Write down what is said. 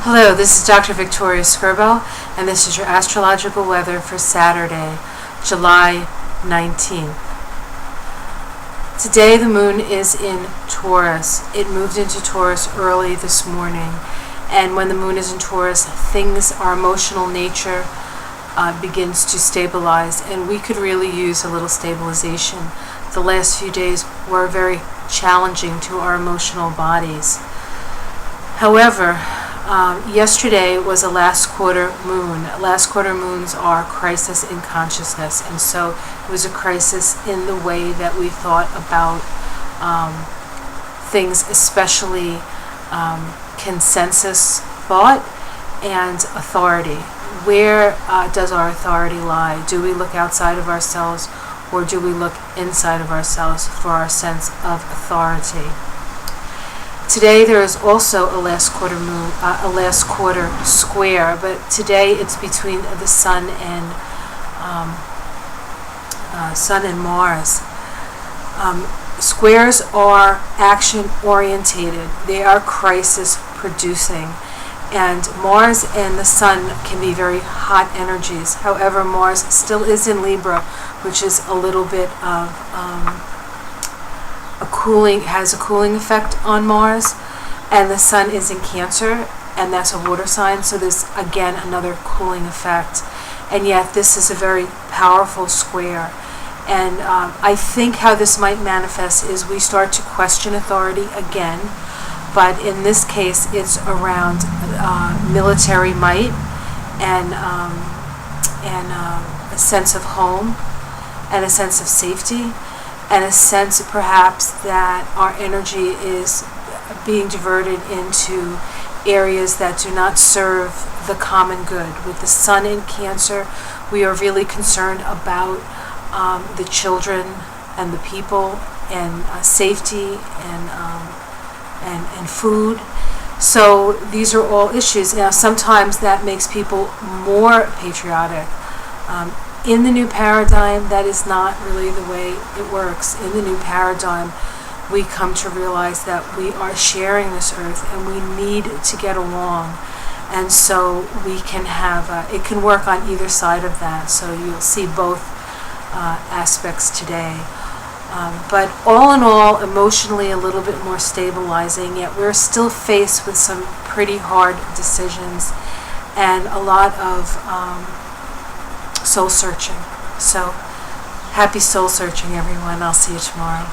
Hello, this is Dr. Victoria Skirbo, and this is your astrological weather for Saturday, July 19th. Today the moon is in Taurus. It moved into Taurus early this morning, and when the moon is in Taurus, our emotional nature begins to stabilize, and we could really use a little stabilization. The last few days were very challenging to our emotional bodies. However, yesterday was a last quarter moon. Last quarter moons are crisis in consciousness, and so it was a crisis in the way that we thought about things, especially consensus thought and authority. Where does our authority lie? Do we look outside of ourselves, or do we look inside of ourselves for our sense of authority? Today there is also a last quarter moon, a last quarter square, but today it's between the Sun and Mars. Squares are action orientated. They are crisis producing, and Mars and the Sun can be very hot energies. However, Mars still is in Libra, which is a little bit of has a cooling effect on Mars, and the Sun is in Cancer, and that's a water sign, so there's again another cooling effect. And yet this is a very powerful square, and I think how this might manifest is we start to question authority again, but in this case it's around military might and a sense of home and a sense of safety, and a sense perhaps that our energy is being diverted into areas that do not serve the common good. With the Sun in Cancer, we are really concerned about the children and the people, and safety and food. So these are all issues. Now sometimes that makes people more patriotic. In the new paradigm, that is not really the way it works. In the new paradigm, we come to realize that we are sharing this earth and we need to get along. And so we can have, it can work on either side of that. So you'll see both aspects today. But all in all, emotionally a little bit more stabilizing, yet we're still faced with some pretty hard decisions and a lot of soul searching. So happy soul searching, everyone. I'll see you tomorrow.